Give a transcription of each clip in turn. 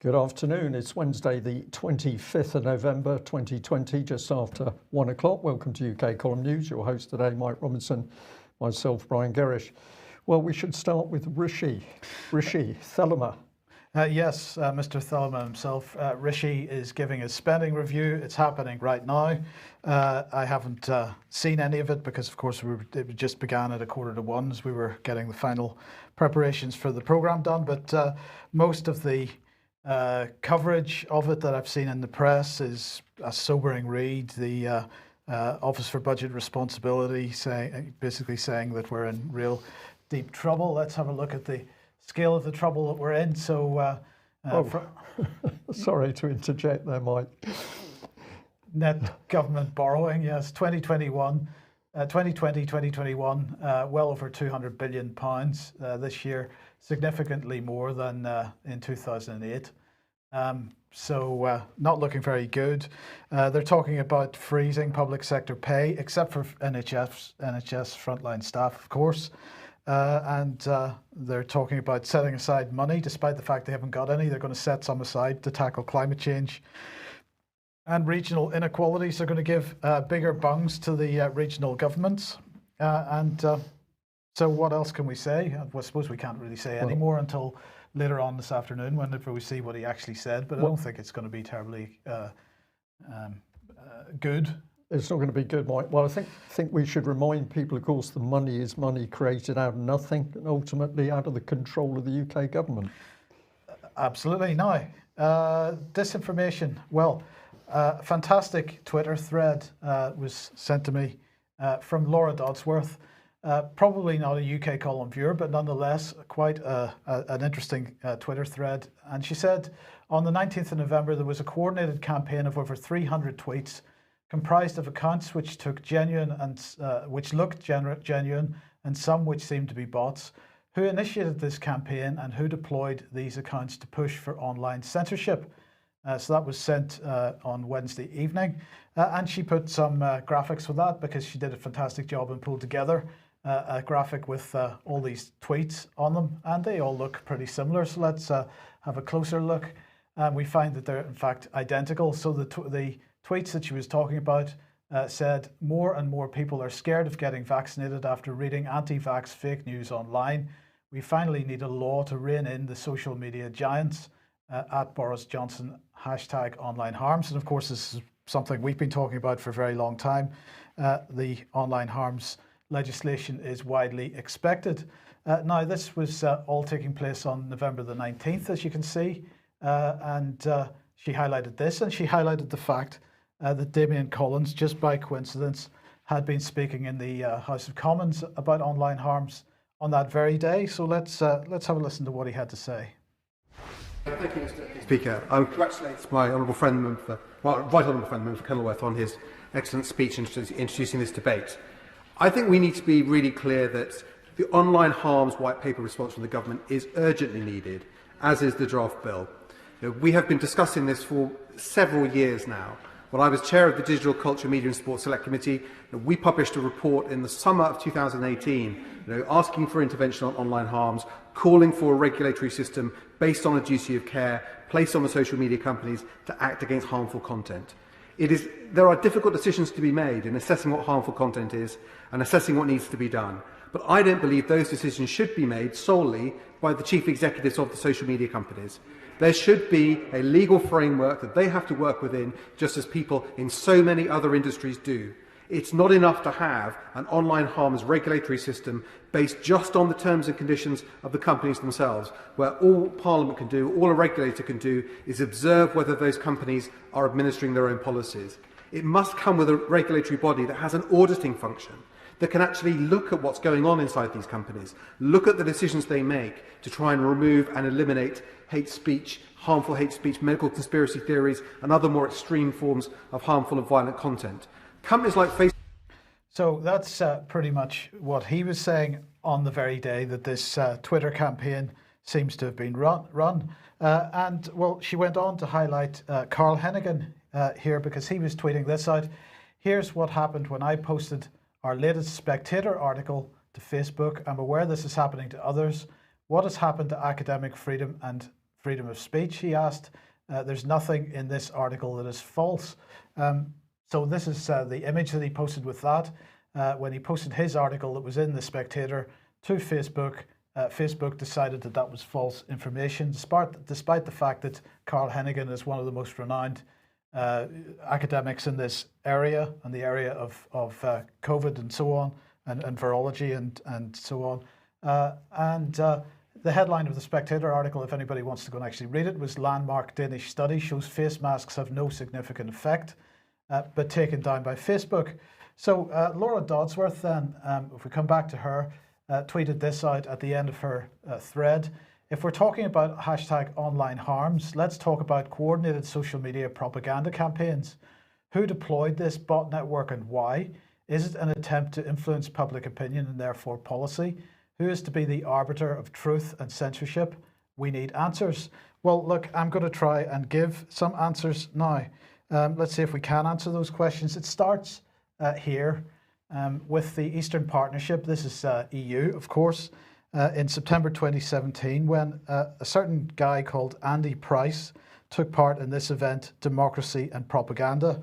Good afternoon. It's Wednesday, the 25th of November 2020, just after 1 o'clock. Welcome to UK Column News. Your host today, Mike Robinson, myself, Brian Gerrish. Well, we should start with Rishi Thelema. Yes, Mr. Thelema himself. Rishi is giving his spending review. It's happening right now. I haven't seen any of it because, of course, it just began at 1:45 as we were getting the final preparations for the programme done. But most of the coverage of it that I've seen in the press is a sobering read. The Office for Budget Responsibility basically saying that we're in real deep trouble. Let's have a look at the scale of the trouble that we're in. So, sorry to interject there, Mike. Net government borrowing, yes, 2020, 2021, well over £200 billion this year, significantly more than in 2008. So not looking very good. They're talking about freezing public sector pay, except for NHS frontline staff, of course. And they're talking about setting aside money, despite the fact they haven't got any. They're going to set some aside to tackle climate change. And regional inequalities, they're going to give bigger bungs to the regional governments. So what else can we say? I suppose we can't really say any more until later on this afternoon, whenever we see what he actually said. But I don't think it's going to be terribly good. It's not going to be good, Mike. Well, I think we should remind people, of course, the money is money created out of nothing and ultimately out of the control of the UK government. Absolutely. Now, disinformation. Well, a fantastic Twitter thread was sent to me from Laura Dodsworth. Probably not a UK column viewer, but nonetheless quite an interesting Twitter thread. And she said, on the 19th of November, there was a coordinated campaign of over 300 tweets comprised of accounts which took genuine and which looked genuine and some which seemed to be bots. Who initiated this campaign and who deployed these accounts to push for online censorship? So that was sent on Wednesday evening. And she put some graphics with that because she did a fantastic job and pulled together a graphic with all these tweets on them. And they all look pretty similar. So let's have a closer look. We find that they're in fact identical. So the tweets that she was talking about said more and more people are scared of getting vaccinated after reading anti-vax fake news online. We finally need a law to rein in the social media giants. At Boris Johnson, #online harms. And of course, this is something we've been talking about for a very long time. The online harms legislation is widely expected. Now, this was all taking place on November the 19th, as you can see. And she highlighted this, and she highlighted the fact that Damien Collins, just by coincidence, had been speaking in the House of Commons about online harms on that very day. So let's have a listen to what he had to say. Thank you, Mr. Speaker. I congratulate my honourable friend, right honourable friend, Member Kenilworth, on his excellent speech introducing this debate. I think we need to be really clear that the online harms white paper response from the government is urgently needed, as is the draft bill. We have been discussing this for several years now. When I was chair of the Digital Culture, Media and Sports Select Committee, we published a report in the summer of 2018 asking for intervention on online harms, calling for a regulatory system based on a duty of care placed on the social media companies to act against harmful content. There are difficult decisions to be made in assessing what harmful content is and assessing what needs to be done. But I don't believe those decisions should be made solely by the chief executives of the social media companies. There should be a legal framework that they have to work within, just as people in so many other industries do. It's not enough to have an online harms regulatory system based just on the terms and conditions of the companies themselves, where all Parliament can do, all a regulator can do, is observe whether those companies are administering their own policies. It must come with a regulatory body that has an auditing function, that can actually look at what's going on inside these companies, look at the decisions they make to try and remove and eliminate hate speech, harmful hate speech, medical conspiracy theories, and other more extreme forms of harmful and violent content. Companies like Facebook. So that's pretty much what he was saying on the very day that this Twitter campaign seems to have been run. And well, she went on to highlight Carl Hennigan here because he was tweeting this out. Here's what happened when I posted our latest Spectator article to Facebook. I'm aware this is happening to others. What has happened to academic freedom and freedom of speech, he asked. There's nothing in this article that is false. So this is the image that he posted with that. When he posted his article that was in The Spectator to Facebook, Facebook decided that that was false information, despite the fact that Carl Hennigan is one of the most renowned academics in this area, and the area of COVID and so on, and virology and so on. The headline of the Spectator article, if anybody wants to go and actually read it, was "Landmark Danish Study Shows Face Masks Have No Significant Effect, but Taken Down by Facebook." So Laura Dodsworth then, if we come back to her, tweeted this out at the end of her thread. "If we're talking about hashtag online harms, let's talk about coordinated social media propaganda campaigns. Who deployed this bot network and why? Is it an attempt to influence public opinion and therefore policy? Who is to be the arbiter of truth and censorship? We need answers." Well, look, I'm going to try and give some answers now. Let's see if we can answer those questions. It starts here with the Eastern Partnership. This is EU, of course, in September 2017, when a certain guy called Andy Price took part in this event, Democracy and Propaganda.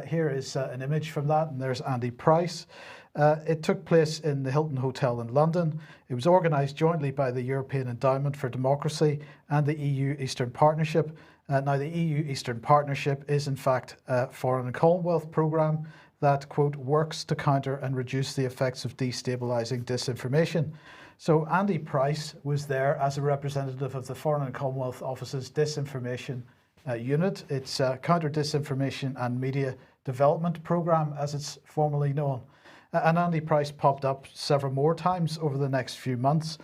Here is an image from that, and there's Andy Price. It took place in the Hilton Hotel in London. It was organised jointly by the European Endowment for Democracy and the EU Eastern Partnership. Now, the EU Eastern Partnership is in fact a Foreign and Commonwealth programme that, quote, works to counter and reduce the effects of destabilising disinformation. So Andy Price was there as a representative of the Foreign and Commonwealth Office's disinformation unit. It's Counter Disinformation and Media Development Programme, as it's formally known. And Andy Price popped up several more times over the next few months.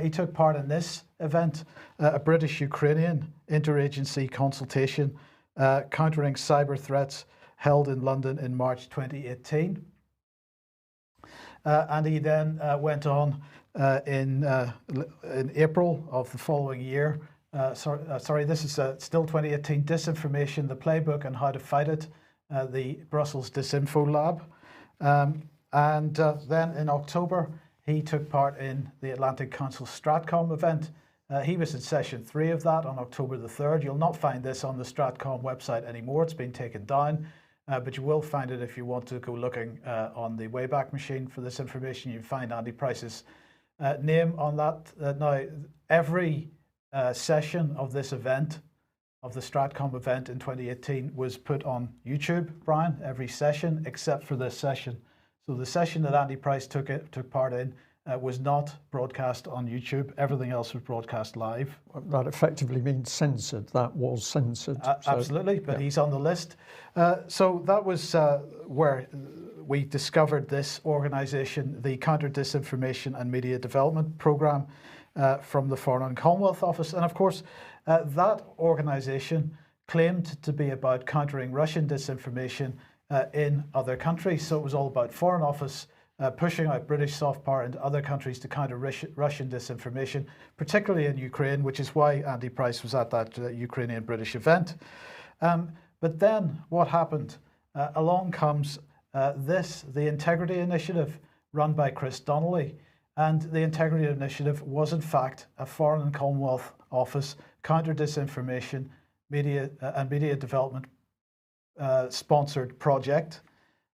He took part in this event, a British-Ukrainian interagency consultation countering cyber threats held in London in March 2018. And he then went on in April of the following year. Sorry, this is still 2018, Disinformation, the Playbook and How to Fight It, the Brussels Disinfo Lab. And then in October, he took part in the Atlantic Council Stratcom event. He was in session 3 of that on October the 3rd. You'll not find this on the Stratcom website anymore. It's been taken down, but you will find it if you want to go looking on the Wayback Machine for this information. You find Andy Price's name on that. Now, every session of this event, of the Stratcom event in 2018, was put on YouTube, Brian, every session except for this session. So the session that Andy Price took part in was not broadcast on YouTube. Everything else was broadcast live. That effectively means censored. That was censored. Absolutely, but yeah, he's on the list. So that was where we discovered this organisation, the Counter Disinformation and Media Development Programme from the Foreign and Commonwealth Office. And of course, that organisation claimed to be about countering Russian disinformation in other countries. So it was all about Foreign Office pushing out British soft power into other countries to counter Russian disinformation, particularly in Ukraine, which is why Andy Price was at that Ukrainian-British event. But then what happened? Along comes the Integrity Initiative run by Chris Donnelly. And the Integrity Initiative was in fact a Foreign and Commonwealth Office counter disinformation media development sponsored project.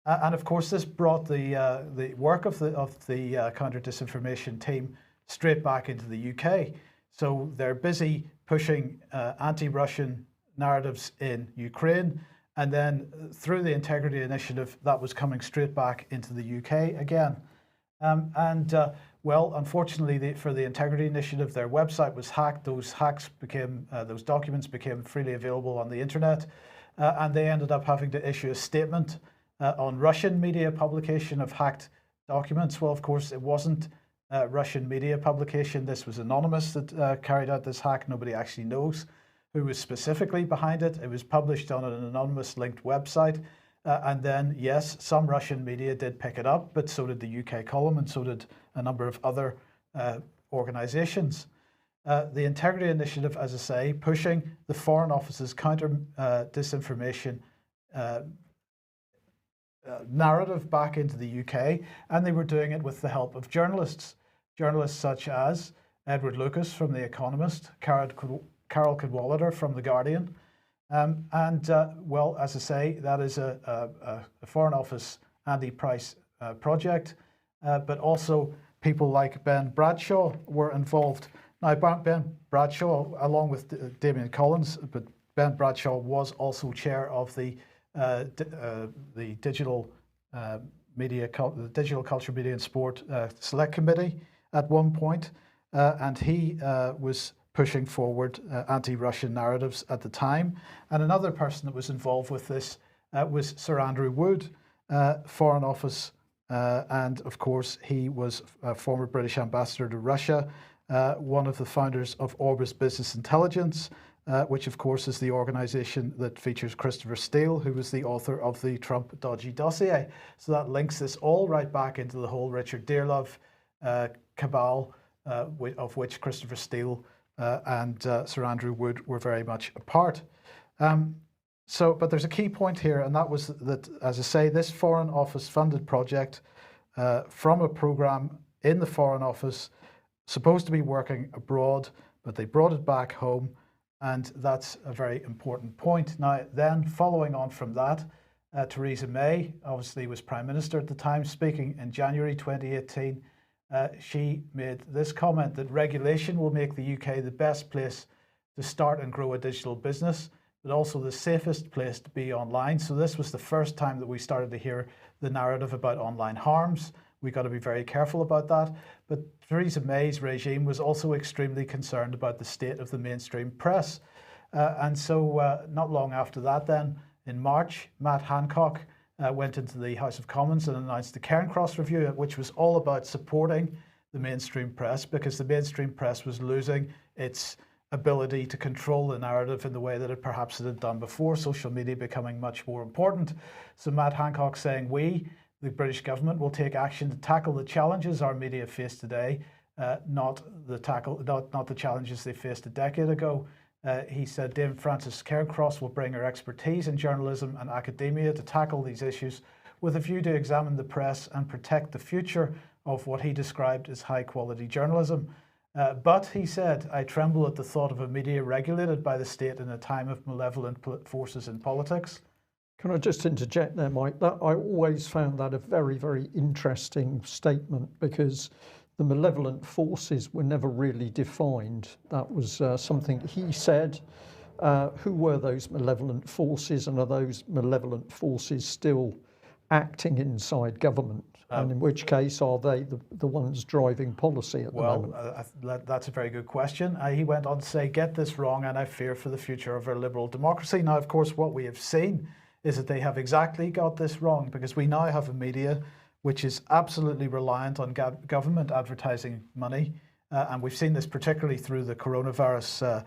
And of course, this brought the work of the counter disinformation team straight back into the UK. So they're busy pushing anti-Russian narratives in Ukraine, and then through the Integrity Initiative, that was coming straight back into the UK again. Well, unfortunately, for the Integrity Initiative, their website was hacked. Those documents became freely available on the internet, and they ended up having to issue a statement on Russian media publication of hacked documents. Well, of course, it wasn't Russian media publication. This was anonymous that carried out this hack. Nobody actually knows who was specifically behind it. It was published on an anonymous linked website. And then, yes, some Russian media did pick it up, but so did the UK column, and so did a number of other organisations. The Integrity Initiative, as I say, pushing the Foreign Office's counter disinformation narrative back into the UK, and they were doing it with the help of journalists such as Edward Lucas from The Economist, Cara Carol Cadwallader from The Guardian. Well, as I say, that is a Foreign Office anti-price project, but also people like Ben Bradshaw were involved. Now, Ben Bradshaw, along with Damien Collins, but Ben Bradshaw was also chair of the Digital Culture, Media and Sport Select Committee at one point, and he was pushing forward anti-Russian narratives at the time. And another person that was involved with this was Sir Andrew Wood, Foreign Office, and of course he was a former British ambassador to Russia, one of the founders of Orbis Business Intelligence, which of course is the organization that features Christopher Steele, who was the author of the Trump dodgy dossier. So that links this all right back into the whole Richard Dearlove cabal, of which Christopher Steele and Sir Andrew Wood were very much a part. But there's a key point here, and that was that, as I say, this Foreign Office funded project from a program in the Foreign Office, supposed to be working abroad, but they brought it back home, and that's a very important point. Now, then, following on from that, Theresa May obviously was Prime Minister at the time, speaking in January 2018. She made this comment that regulation will make the UK the best place to start and grow a digital business, but also the safest place to be online. So this was the first time that we started to hear the narrative about online harms. We've got to be very careful about that. But Theresa May's regime was also extremely concerned about the state of the mainstream press. And so not long after that then, in March, Matt Hancock went into the House of Commons and announced the Cairncross Review, which was all about supporting the mainstream press, because the mainstream press was losing its ability to control the narrative in the way that it perhaps had done before, social media becoming much more important. So Matt Hancock saying, we, the British government, will take action to tackle the challenges our media face today, not the challenges they faced a decade ago. He said Dame Frances Cairncross will bring her expertise in journalism and academia to tackle these issues with a view to examine the press and protect the future of what he described as high quality journalism. But he said, I tremble at the thought of a media regulated by the state in a time of malevolent forces in politics. Can I just interject there, Mike? I always found that a very, very interesting statement, because the malevolent forces were never really defined. That was something he said. Who were those malevolent forces, and are those malevolent forces still acting inside government? And in which case are they the ones driving policy at the moment? Well, that's a very good question. He went on to say, get this wrong and I fear for the future of our liberal democracy. Now, of course, what we have seen is that they have exactly got this wrong, because we now have a media which is absolutely reliant on government advertising money. And we've seen this particularly through the coronavirus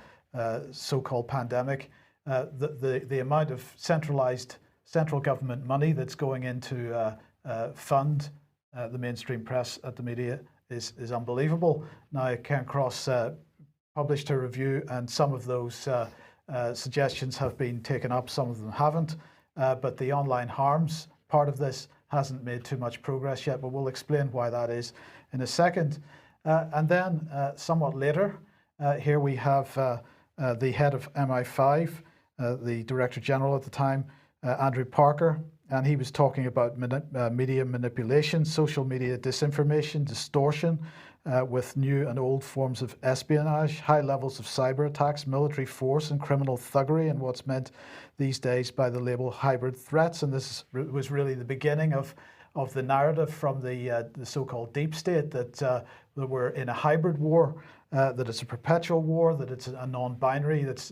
so-called pandemic. The amount of central government money that's going into fund the mainstream press at the media is unbelievable. Now, Cairncross published a review, and some of those suggestions have been taken up, some of them haven't. But the online harms part of this hasn't made too much progress yet, but we'll explain why that is in a second. And then somewhat later, here we have the head of MI5, the Director General at the time, Andrew Parker, and he was talking about media manipulation, social media disinformation, distortion, with new and old forms of espionage, high levels of cyber attacks, military force and criminal thuggery, and what's meant these days by the label hybrid threats. And this was really the beginning of the narrative from the so-called deep state that we're in a hybrid war, that it's a perpetual war, that it's a non-binary, that's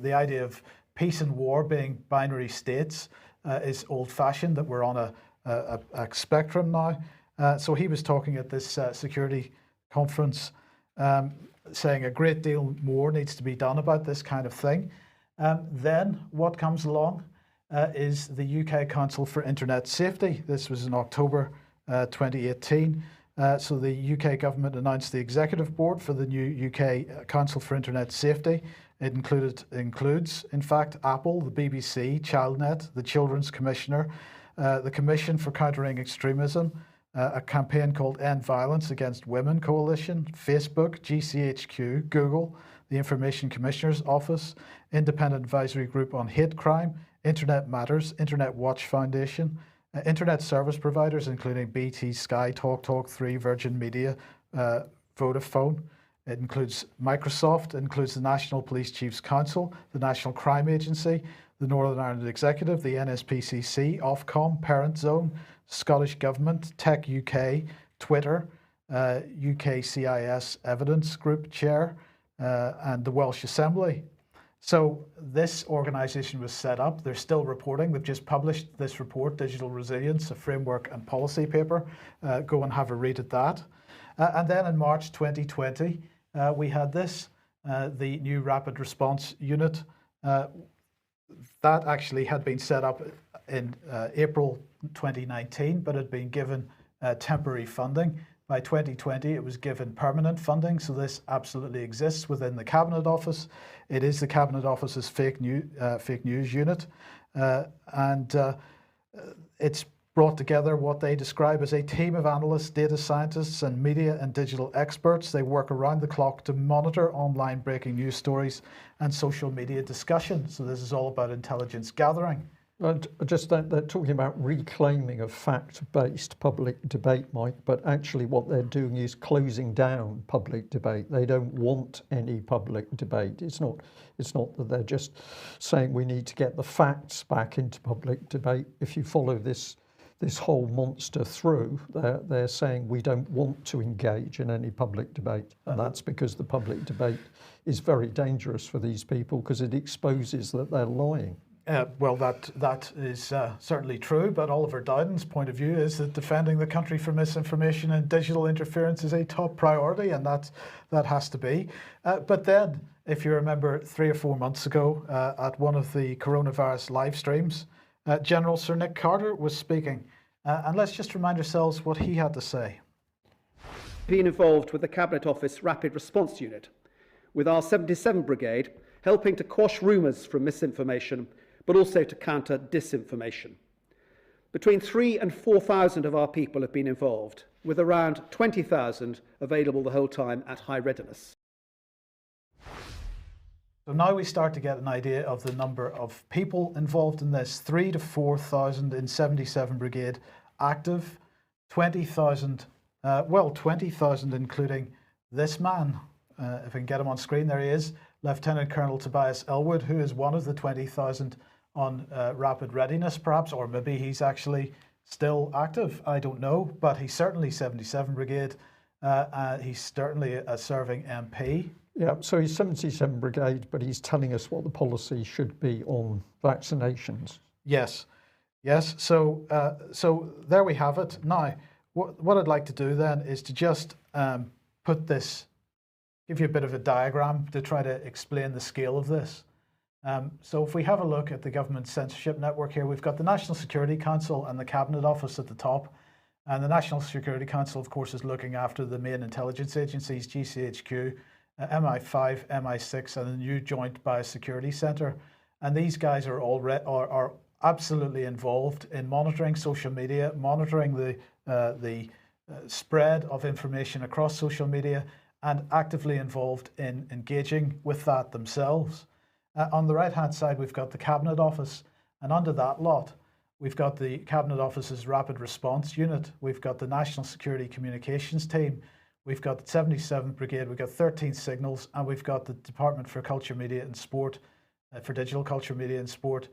the idea of peace and war being binary states is old-fashioned, that we're on a spectrum now. So he was talking at this security conference, saying a great deal more needs to be done about this kind of thing. Then what comes along is the UK Council for Internet Safety. This was in October 2018. So the UK government announced the executive board for the new UK Council for Internet Safety. It includes, in fact, Apple, the BBC, ChildNet, the Children's Commissioner, the Commission for Countering Extremism, a campaign called End Violence Against Women Coalition, Facebook, GCHQ, Google, the Information Commissioner's Office, Independent Advisory Group on Hate Crime, Internet Matters, Internet Watch Foundation, internet service providers including BT, Sky, TalkTalk3, Virgin Media, Vodafone. It includes Microsoft, it includes the National Police Chiefs Council, the National Crime Agency, the Northern Ireland Executive, the NSPCC, Ofcom, Parent Zone, Scottish Government, Tech UK, Twitter, UK CIS Evidence Group Chair, and the Welsh Assembly. So this organisation was set up. They're still reporting. They've just published this report, Digital Resilience, a framework and policy paper. Go and have a read at that. And then in March 2020, we had this, the new Rapid Response Unit. That actually had been set up in April 2019, but had been given temporary funding. By 2020, it was given permanent funding, so this absolutely exists within the Cabinet Office. It is the Cabinet Office's fake news unit, and it's brought together what they describe as a team of analysts, data scientists, and media and digital experts. They work around the clock to monitor online breaking news stories and social media discussion. So this is all about intelligence gathering. And just that they're talking about reclaiming of fact-based public debate, Mike, but actually what they're doing is closing down public debate. They don't want any public debate. It's not that they're just saying we need to get the facts back into public debate. If you follow this whole monster through, they're saying we don't want to engage in any public debate. And that's because the public debate is very dangerous for these people because it exposes that they're lying. Well, that is certainly true, but Oliver Dowden's point of view is that defending the country from misinformation and digital interference is a top priority, and that has to be. But then, if you remember 3 or 4 months ago at one of the coronavirus live streams, General Sir Nick Carter was speaking, and let's just remind ourselves what he had to say. Been involved with the Cabinet Office Rapid Response Unit, with our 77 Brigade helping to quash rumours from misinformation, but also to counter disinformation. Between 3,000 and 4,000 of our people have been involved, with around 20,000 available the whole time at high readiness. So now we start to get an idea of the number of people involved in this. 3,000 to 4,000 in 77 Brigade active, 20,000, 20,000 including this man. If I can get him on screen, there he is, Lieutenant Colonel Tobias Elwood, who is one of the 20,000 on rapid readiness, perhaps, or maybe he's actually still active. I don't know, but he's certainly 77 Brigade. He's certainly a serving MP. Yeah, so he's 77 Brigade, but he's telling us what the policy should be on vaccinations. Yes. So there we have it. Now, what I'd like to do then is to just put this, give you a bit of a diagram to try to explain the scale of this. So if we have a look at the government censorship network here, we've got the National Security Council and the Cabinet Office at the top. And the National Security Council, of course, is looking after the main intelligence agencies, GCHQ, MI5, MI6, and the new Joint Biosecurity Centre. And these guys are absolutely involved in monitoring social media, monitoring the spread of information across social media, and actively involved in engaging with that themselves. On the right-hand side, we've got the Cabinet Office, and under that lot, we've got the Cabinet Office's Rapid Response Unit, we've got the National Security Communications Team, we've got the 77th Brigade, we've got 13 Signals, and we've got the Department for Culture, Media and Sport, for Digital Culture, Media and Sport,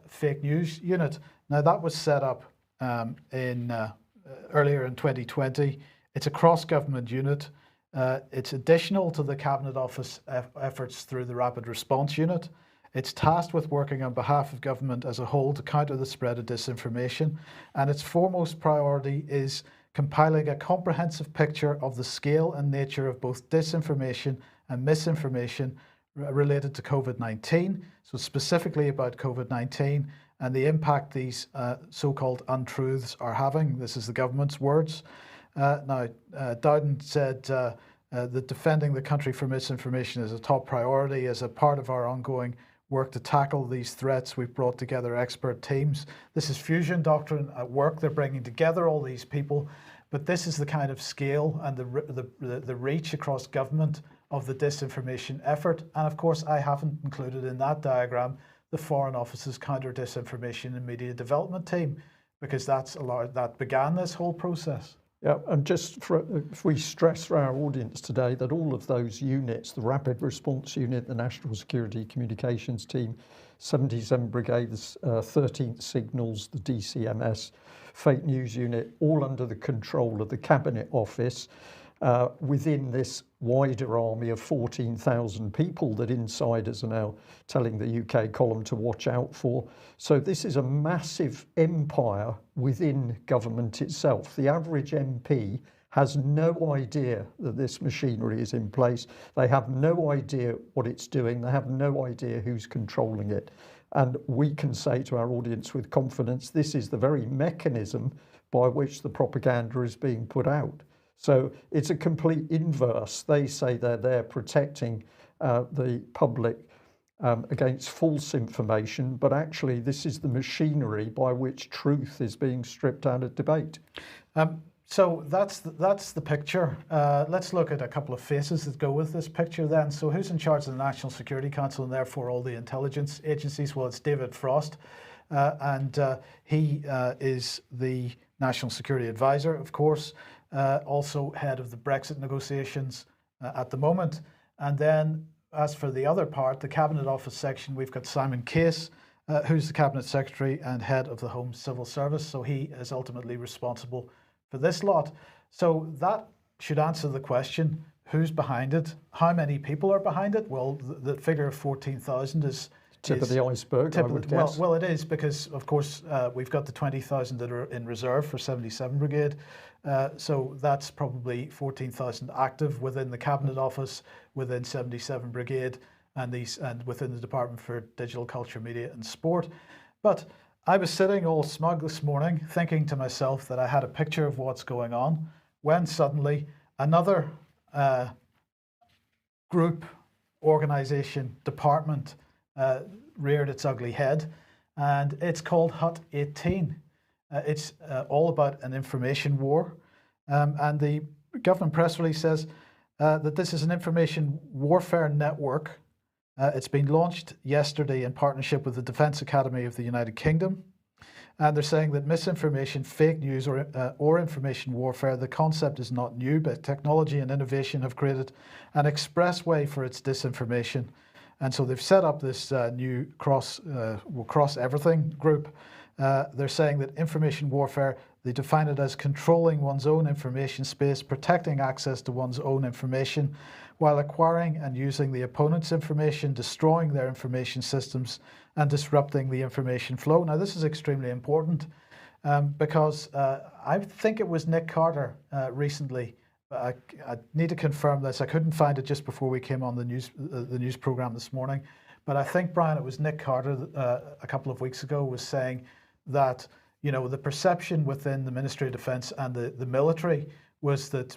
Fake News Unit. Now that was set up earlier in 2020. It's a cross-government unit. It's additional to the Cabinet Office efforts through the Rapid Response Unit. It's tasked with working on behalf of government as a whole to counter the spread of disinformation, and its foremost priority is compiling a comprehensive picture of the scale and nature of both disinformation and misinformation related to COVID-19, so specifically about COVID-19 and the impact these so-called untruths are having. This is the government's words. Now, Dowden said that defending the country from misinformation is a top priority. As a part of our ongoing work to tackle these threats, we've brought together expert teams. This is fusion doctrine at work. They're bringing together all these people, but this is the kind of scale and the reach across government of the disinformation effort. And of course, I haven't included in that diagram the Foreign Office's counter-disinformation and media development team, because that began this whole process. Yeah, and if we stress for our audience today that all of those units, the Rapid Response Unit, the National Security Communications Team, 77 Brigades, 13th Signals, the DCMS, Fake News Unit, all under the control of the Cabinet Office, within this wider army of 14,000 people that insiders are now telling the UK column to watch out for. So this is a massive empire within government itself. The average MP has no idea that this machinery is in place. They have no idea what it's doing. They have no idea who's controlling it. And we can say to our audience with confidence, this is the very mechanism by which the propaganda is being put out. So it's a complete inverse. They say they're there protecting the public against false information, but actually this is the machinery by which truth is being stripped out of debate. So that's the picture. Let's look at a couple of faces that go with this picture then. So who's in charge of the National Security Council and therefore all the intelligence agencies? Well, it's David Frost, and he is the National Security Advisor, of course, also head of the Brexit negotiations at the moment. And then as for the other part, the Cabinet Office section, we've got Simon Case, who's the Cabinet Secretary and head of the Home Civil Service. So he is ultimately responsible for this lot. So that should answer the question, who's behind it? How many people are behind it? Well, the figure of 14,000 is tip of the iceberg, I would guess. Well, it is, because of course we've got the 20,000 that are in reserve for 77 Brigade. So that's probably 14,000 active within the Cabinet Office, within 77 Brigade, and within the Department for Digital Culture, Media and Sport. But I was sitting all smug this morning thinking to myself that I had a picture of what's going on, when suddenly another group, organization, department reared its ugly head, and it's called Hut 18. It's all about an information war, and the government press release says that this is an information warfare network. It's been launched yesterday in partnership with the Defence Academy of the United Kingdom, and they're saying that misinformation, fake news, or information warfare, the concept is not new, but technology and innovation have created an expressway for its disinformation. And so they've set up this new cross everything group. They're saying that information warfare, they define it as controlling one's own information space, protecting access to one's own information, while acquiring and using the opponent's information, destroying their information systems, and disrupting the information flow. Now, this is extremely important because I think it was Nick Carter recently. I need to confirm this. I couldn't find it just before we came on the news program this morning. But I think, Brian, it was Nick Carter a couple of weeks ago was saying that, you know, the perception within the Ministry of Defence and the military was that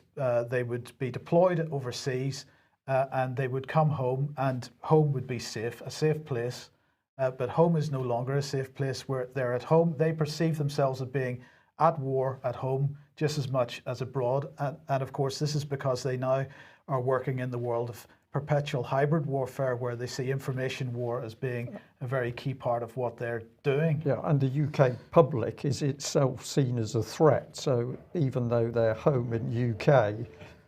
they would be deployed overseas and they would come home, and home would be safe, a safe place. But home is no longer a safe place. Where they're at home, they perceive themselves as being at war at home just as much as abroad. And of course, this is because they now are working in the world of perpetual hybrid warfare, where they see information war as being a very key part of what they're doing. Yeah, and the UK public is itself seen as a threat. So even though they're home in UK,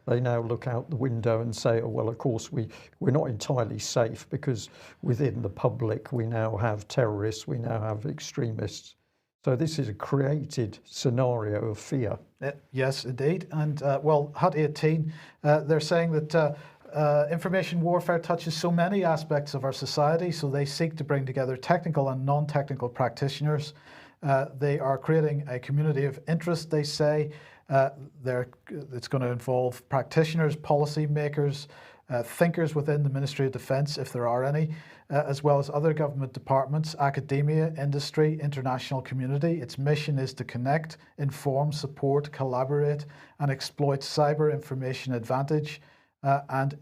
they now look out the window and say, oh, well, of course, we're not entirely safe, because within the public, we now have terrorists, we now have extremists. So this is a created scenario of fear. Yes, indeed. And well, Hut 18, they're saying that information warfare touches so many aspects of our society, so they seek to bring together technical and non-technical practitioners. They are creating a community of interest, they say. It's going to involve practitioners, policy makers, thinkers within the Ministry of Defence, if there are any, as well as other government departments, academia, industry, international community. Its mission is to connect, inform, support, collaborate, and exploit cyber information advantage and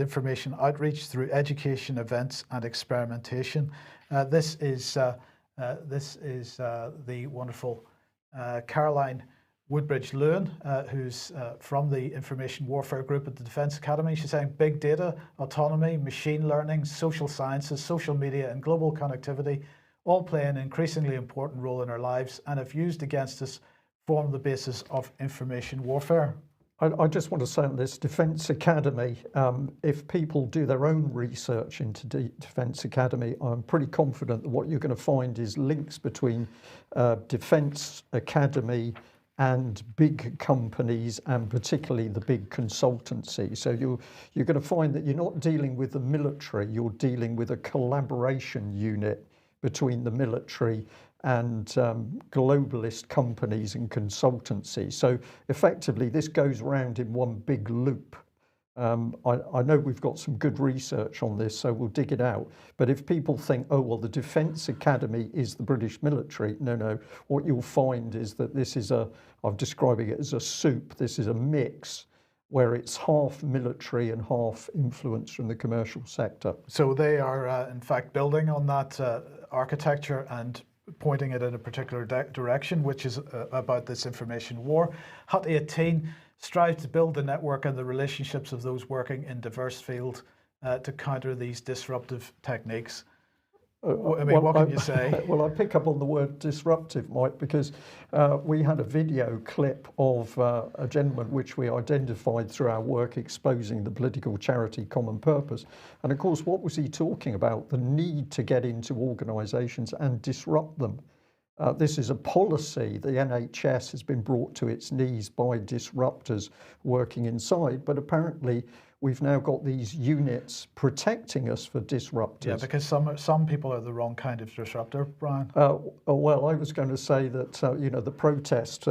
information outreach through education, events, and experimentation. This is the wonderful Caroline Woodbridge Lewin, who's from the Information Warfare Group at the Defence Academy. She's saying big data, autonomy, machine learning, social sciences, social media and global connectivity all play an increasingly important role in our lives and if used against us form the basis of information warfare. I just want to say on this Defence Academy, if people do their own research into Defence Academy, I'm pretty confident that what you're going to find is links between Defence Academy and big companies, and particularly the big consultancy. So you're going to find that you're not dealing with the military, you're dealing with a collaboration unit between the military and globalist companies and consultancies. So effectively this goes round in one big loop. I know we've got some good research on this, so we'll dig it out. But if people think, oh, well, the Defence Academy is the British military, no. What you'll find is that this is I'm describing it as a soup. This is a mix where it's half military and half influence from the commercial sector. So they are, in fact, building on that architecture and pointing it in a particular direction, which is about this information war. Hut 18 strives to build the network and the relationships of those working in diverse fields to counter these disruptive techniques. I mean, what can you say? Well, I pick up on the word disruptive, Mike, because we had a video clip of a gentleman which we identified through our work exposing the political charity Common Purpose. And of course, what was he talking about? The need to get into organisations and disrupt them. This is a policy. The NHS has been brought to its knees by disruptors working inside, but apparently we've now got these units protecting us for disruptors. Yeah, because some people are the wrong kind of disruptor, Brian. Well, I was going to say that the protest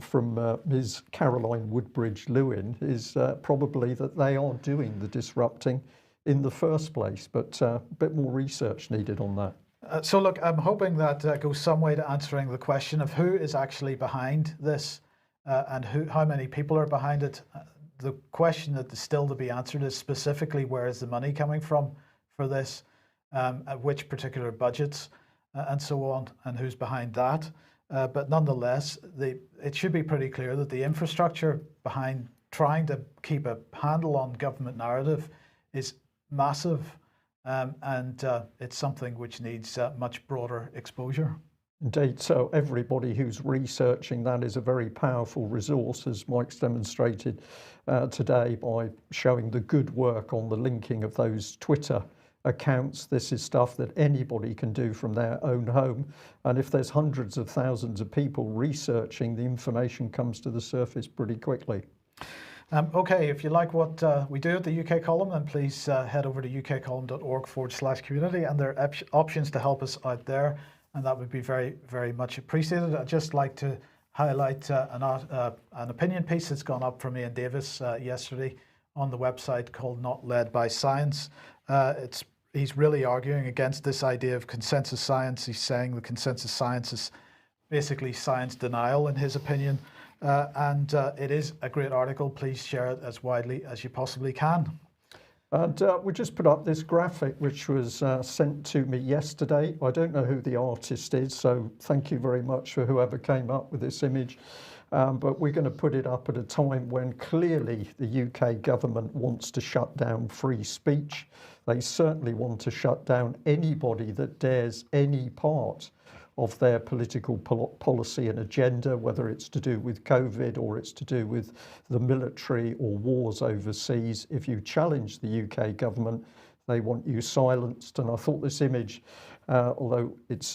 from Ms. Caroline Woodbridge Lewin is probably that they are doing the disrupting in the first place, but a bit more research needed on that. So look, I'm hoping that goes some way to answering the question of who is actually behind this and how many people are behind it. The question that is still to be answered is specifically where is the money coming from for this, at which particular budgets and so on, and who's behind that. But nonetheless, it should be pretty clear that the infrastructure behind trying to keep a handle on government narrative is massive, and it's something which needs much broader exposure. Indeed, so everybody who's researching that is a very powerful resource, as Mike's demonstrated today by showing the good work on the linking of those Twitter accounts. This is stuff that anybody can do from their own home. And if there's hundreds of thousands of people researching, the information comes to the surface pretty quickly. Okay, if you like what we do at the UK Column, then please head over to ukcolumn.org/community, and there are options to help us out there. And that would be very, very much appreciated. I'd just like to highlight an opinion piece that's gone up from Ian Davis yesterday on the website called Not Led by Science. He's really arguing against this idea of consensus science. He's saying the consensus science is basically science denial in his opinion. And it is a great article. Please share it as widely as you possibly can. And we just put up this graphic which was sent to me yesterday. I don't know who the artist is, so thank you very much for whoever came up with this image. But we're going to put it up at a time when clearly the UK government wants to shut down free speech. They certainly want to shut down anybody that dares any part of their political policy and agenda, whether it's to do with COVID or it's to do with the military or wars overseas. If you challenge the UK government, they want you silenced. And I thought this image, although it's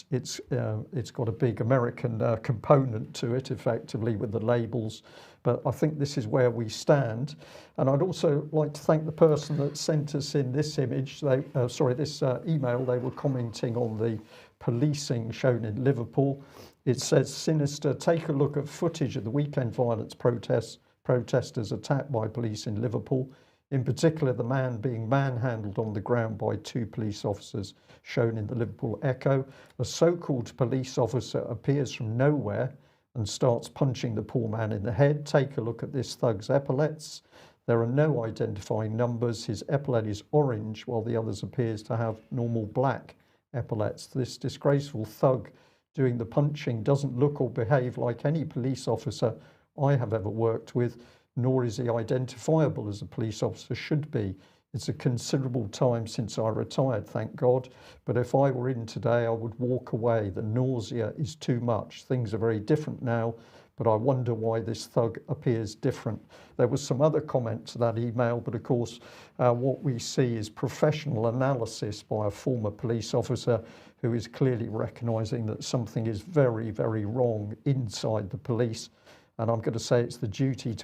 got a big American component to it, effectively with the labels, but I think this is where we stand. And I'd also like to thank the person that sent us in this image. This email. They were commenting on the policing shown in Liverpool. It says, sinister, take a look at footage of the weekend violence protesters attacked by police in Liverpool. In particular, the man being manhandled on the ground by 2 police officers, shown in the Liverpool Echo. A so-called police officer appears from nowhere and starts punching the poor man in the head. Take a look at this thug's epaulets. There are no identifying numbers. His epaulet is orange, while the others appears to have normal black epaulets. This disgraceful thug doing the punching doesn't look or behave like any police officer I have ever worked with, nor is he identifiable as a police officer should be. It's a considerable time since I retired, thank God, but if I were in today, I would walk away. The nausea is too much. Things are very different now, but I wonder why this thug appears different. There was some other comment to that email, but of course, what we see is professional analysis by a former police officer who is clearly recognising that something is very, very wrong inside the police. And I'm going to say it's the duty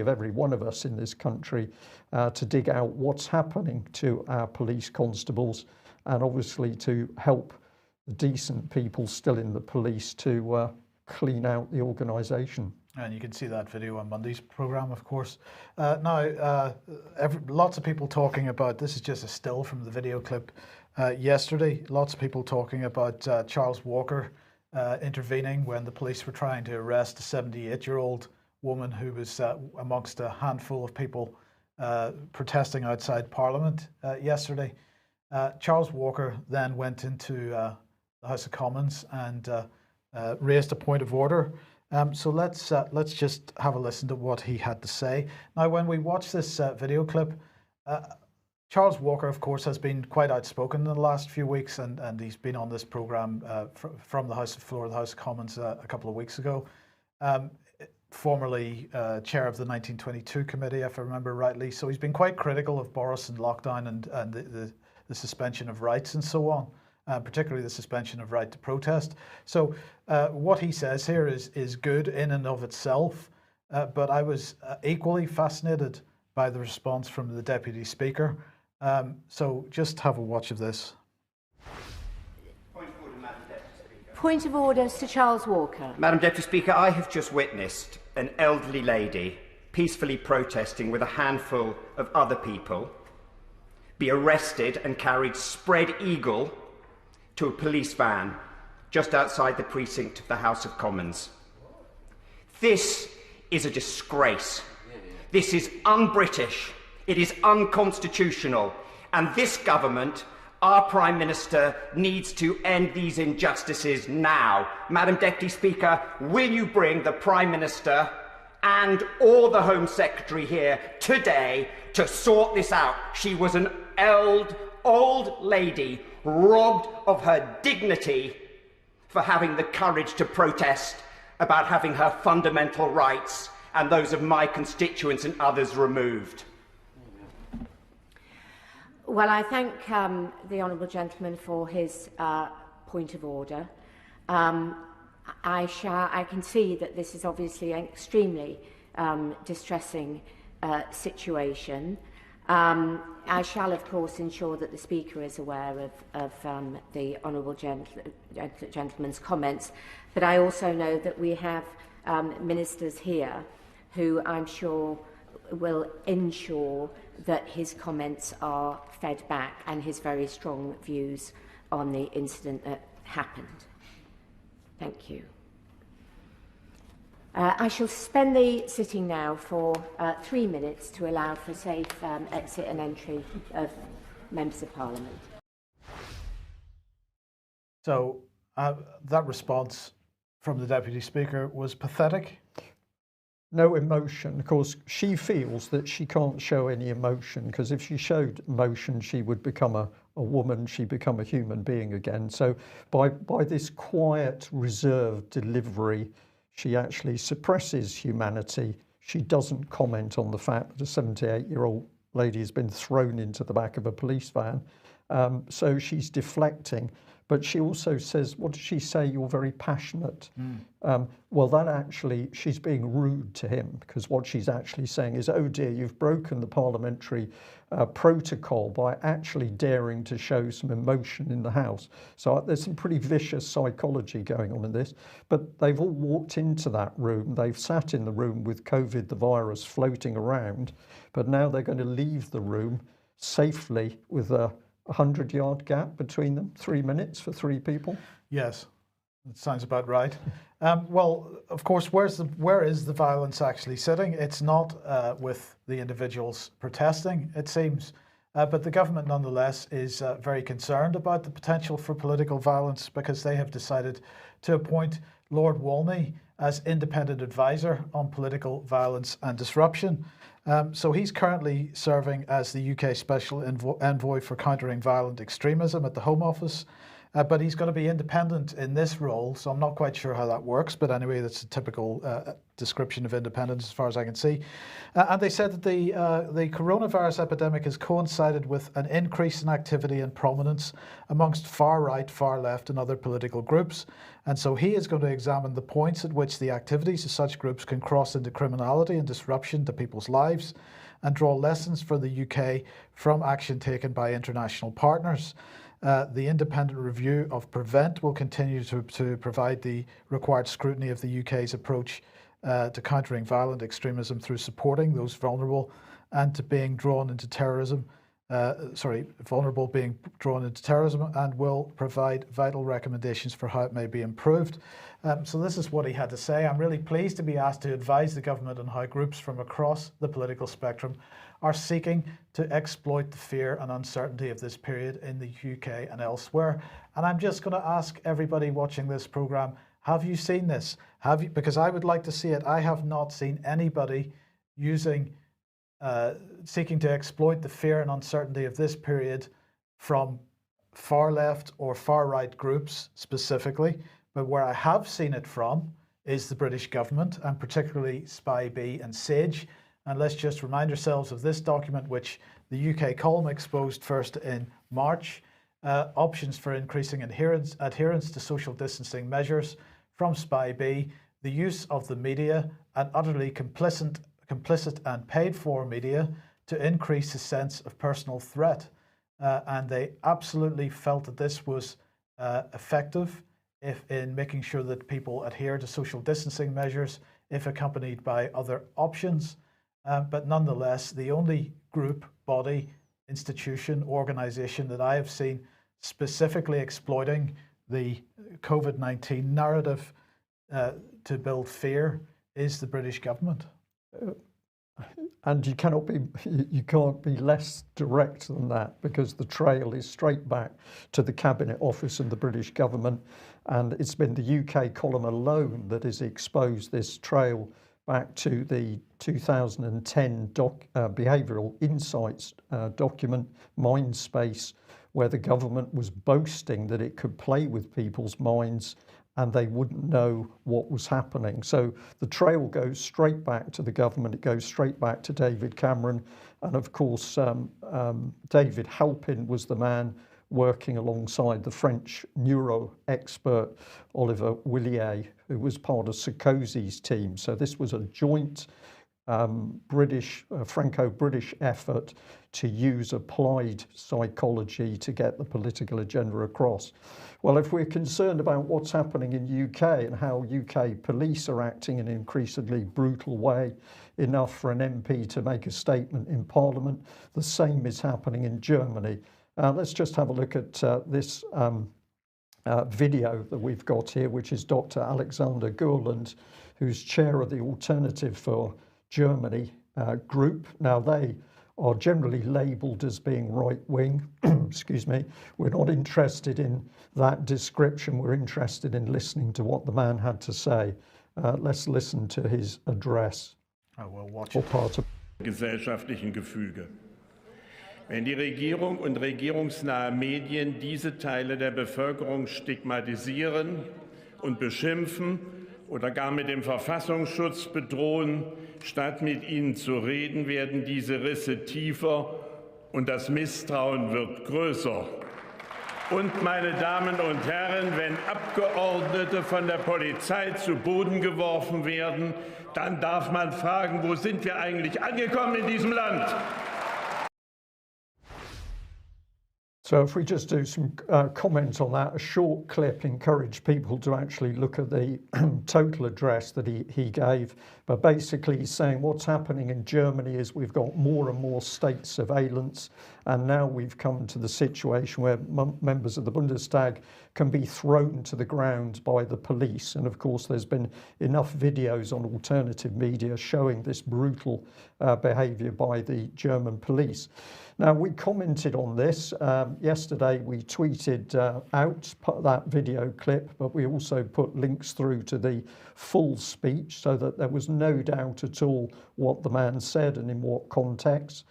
of every one of us in this country to dig out what's happening to our police constables, and obviously to help the decent people still in the police to clean out the organisation. And you can see that video on Monday's programme, of course. Lots of people talking about, this is just a still from the video clip yesterday, lots of people talking about Charles Walker intervening when the police were trying to arrest a 78-year-old woman who was amongst a handful of people protesting outside Parliament yesterday. Charles Walker then went into the House of Commons and raised a point of order. So let's just have a listen to what he had to say. Now, when we watch this video clip, Charles Walker, of course, has been quite outspoken in the last few weeks, and he's been on this programme from the House of Commons a couple of weeks ago. Formerly chair of the 1922 committee, if I remember rightly. So he's been quite critical of Boris and lockdown and the suspension of rights and so on, particularly the suspension of right to protest. So what he says here is good in and of itself, but I was equally fascinated by the response from the Deputy Speaker. So just have a watch of this. Point of order to Charles Walker. Madam Deputy Speaker, I have just witnessed an elderly lady peacefully protesting with a handful of other people be arrested and carried spread eagle to a police van just outside the precinct of the House of Commons. This is a disgrace. This is un-British. It is unconstitutional. And this government, our Prime Minister, needs to end these injustices now. Madam Deputy Speaker, will you bring the Prime Minister and or the Home Secretary here today to sort this out? She was an old lady robbed of her dignity for having the courage to protest about having her fundamental rights and those of my constituents and others removed. Well, I thank the honourable gentleman for his point of order. I can see that this is obviously an extremely distressing situation. I shall, of course, ensure that the Speaker is aware of the honourable gentleman's comments, but I also know that we have ministers here who I'm sure will ensure that his comments are fed back and his very strong views on the incident that happened. Thank you. I shall suspend the sitting now for 3 minutes to allow for safe exit and entry of members of Parliament. So that response from the Deputy Speaker was pathetic. No emotion. Of course, she feels that she can't show any emotion, because if she showed emotion, she would become a woman, she'd become a human being again. So by this quiet, reserved delivery, she actually suppresses humanity. She doesn't comment on the fact that a 78-year-old lady has been thrown into the back of a police van. So she's deflecting. But she also says, what does she say? You're very passionate. Well, that actually, she's being rude to him, because what she's actually saying is, oh dear, you've broken the parliamentary protocol by actually daring to show some emotion in the House. So there's some pretty vicious psychology going on in this. But they've all walked into that room. They've sat in the room with COVID, the virus, floating around. But now they're going to leave the room safely with a 100-yard gap between them, 3 minutes for 3 people. Yes, that sounds about right. Well, of course, where is the violence actually sitting? It's not with the individuals protesting, it seems. But the government, nonetheless, is very concerned about the potential for political violence, because they have decided to appoint Lord Walney as independent advisor on political violence and disruption. So he's currently serving as the UK Special Envoy for Countering Violent Extremism at the Home Office. But he's going to be independent in this role, so I'm not quite sure how that works. But anyway, that's a typical description of independence as far as I can see. And they said that the coronavirus epidemic has coincided with an increase in activity and prominence amongst far right, far left and other political groups. And so he is going to examine the points at which the activities of such groups can cross into criminality and disruption to people's lives, and draw lessons for the UK from action taken by international partners. The independent review of PREVENT will continue to provide the required scrutiny of the UK's approach to countering violent extremism through supporting those vulnerable and to being drawn into terrorism, vulnerable being drawn into terrorism, and will provide vital recommendations for how it may be improved. So this is what he had to say. I'm really pleased to be asked to advise the government on how groups from across the political spectrum are seeking to exploit the fear and uncertainty of this period in the UK and elsewhere. And I'm just going to ask everybody watching this program, have you seen this? Have you? Because I would like to see it. I have not seen anybody using, seeking to exploit the fear and uncertainty of this period from far left or far right groups specifically. But where I have seen it from is the British government, and particularly Spy B and SAGE. And let's just remind ourselves of this document, which the UK column exposed first in March. Options for increasing adherence to social distancing measures from Spy B, the use of the media and utterly complicit and paid for media to increase a sense of personal threat. And they absolutely felt that this was effective in making sure that people adhere to social distancing measures if accompanied by other options. But nonetheless, the only group, body, institution, organization that I have seen specifically exploiting the COVID-19 narrative to build fear is the British government. And you can't be less direct than that, because the trail is straight back to the Cabinet Office and the British government. And it's been the UK column alone that has exposed this trail back to the 2010 Behavioural Insights document, Mindspace, where the government was boasting that it could play with people's minds and they wouldn't know what was happening. So the trail goes straight back to the government, it goes straight back to David Cameron, and of course David Halpin was the man working alongside the French neuro expert Oliver Willier, who was part of Sarkozy's team. So this was a joint Franco-British effort to use applied psychology to get the political agenda across. Well, if we're concerned about what's happening in UK and how UK police are acting in an increasingly brutal way, enough for an MP to make a statement in Parliament, the same is happening in Germany. Let's just have a look at this video that we've got here, which is Dr. Alexander Gurland, who's chair of the Alternative for Germany group. Now, they are generally labelled as being right-wing. Excuse me. We're not interested in that description. We're interested in listening to what the man had to say. Let's listen to his address. We'll watch or it. part of gesellschaftlichen Gefüge. Wenn die Regierung und regierungsnahe Medien diese Teile der Bevölkerung stigmatisieren und beschimpfen oder gar mit dem Verfassungsschutz bedrohen, statt mit ihnen zu reden, werden diese Risse tiefer und das Misstrauen wird größer. Und, meine Damen und Herren, wenn Abgeordnete von der Polizei zu Boden geworfen werden, dann darf man fragen, wo sind wir eigentlich angekommen in diesem Land? So if we just do some comment on that, a short clip encouraged people to actually look at the total address that he gave. But basically he's saying what's happening in Germany is we've got more and more state surveillance, and now we've come to the situation where members of the Bundestag can be thrown to the ground by the police. And of course there's been enough videos on alternative media showing this brutal behaviour by the German police. Now, we commented on this. yesterday we tweeted out that video clip, but we also put links through to the full speech so that there was no doubt at all what the man said and in what context.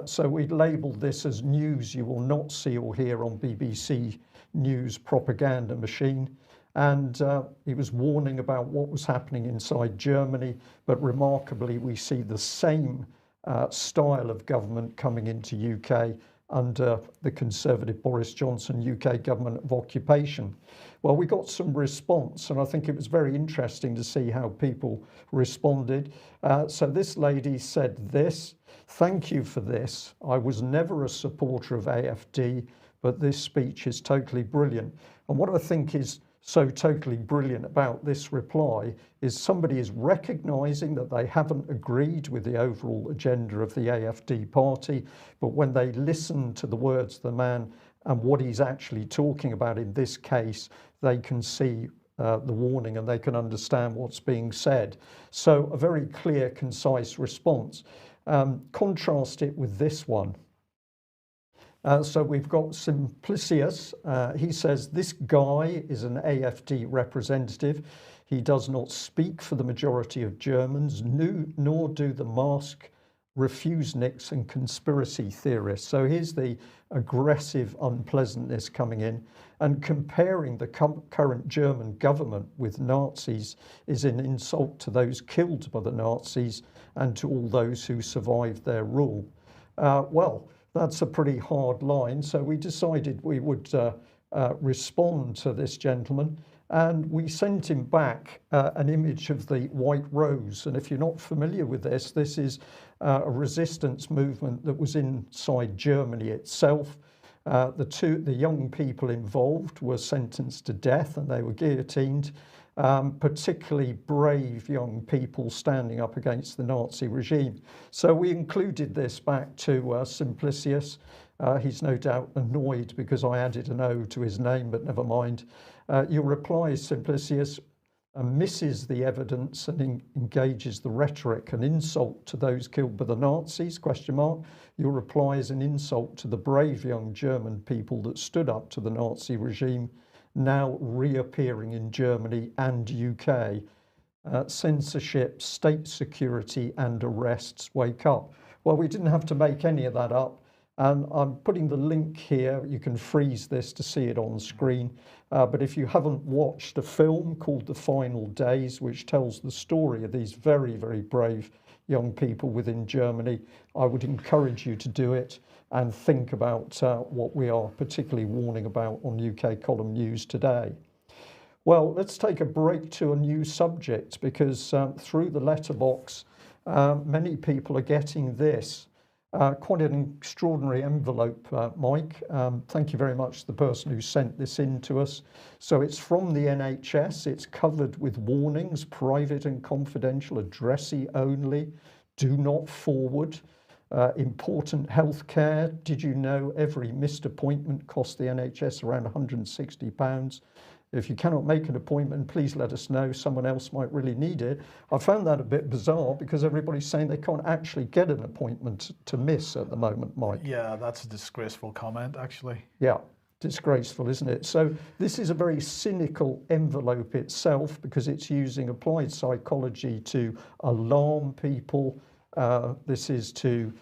So we labelled this as news you will not see or hear on BBC News propaganda machine. And he was warning about what was happening inside Germany, but remarkably we see the same style of government coming into UK under the Conservative Boris Johnson UK government of occupation. Well, we got some response, and I think it was very interesting to see how people responded. So this lady said this: "Thank you for this. I was never a supporter of AFD, but this speech is totally brilliant." And what I think is so totally brilliant about this reply is somebody is recognising that they haven't agreed with the overall agenda of the AFD party, but when they listen to the words of the man and what he's actually talking about in this case, they can see the warning and they can understand what's being said. So a very clear, concise response. Contrast it with this one. So we've got Simplicius. He says, "This guy is an AFD representative. He does not speak for the majority of Germans, nor do the mask refuseniks and conspiracy theorists." So here's the aggressive unpleasantness coming in, and comparing the current German government with Nazis is an insult to those killed by the Nazis and to all those who survived their rule. Well, that's a pretty hard line, so we decided we would respond to this gentleman, and we sent him back an image of the White Rose. And if you're not familiar with this, this is a resistance movement that was inside Germany itself. The young people involved were sentenced to death and they were guillotined. Particularly brave young people standing up against the Nazi regime. So we included this back to Simplicius. He's no doubt annoyed because I added an O to his name, but never mind. Your reply, Simplicius, misses the evidence and engages the rhetoric, an insult to those killed by the Nazis, ? Your reply is an insult to the brave young German people that stood up to the Nazi regime, now reappearing in Germany and UK. Censorship, state security and arrests, wake up. Well, we didn't have to make any of that up, and I'm putting the link here. You can freeze this to see it on screen, but if you haven't watched a film called The Final Days, which tells the story of these very, very brave young people within Germany, I would encourage you to do it and think about what we are particularly warning about on UK Column News today. Well, let's take a break to a new subject, because through the letterbox, many people are getting this. Quite an extraordinary envelope, Mike. Thank you very much to the person who sent this in to us. So it's from the NHS. It's covered with warnings: private and confidential, addressee only, do not forward. Important healthcare. Did you know every missed appointment costs the NHS around £160? If you cannot make an appointment, please let us know. Someone else might really need it. I found that a bit bizarre because everybody's saying they can't actually get an appointment to miss at the moment, Mike. Yeah, that's a disgraceful comment, actually. Yeah, disgraceful, isn't it? So this is a very cynical envelope itself, because it's using applied psychology to alarm people. This is to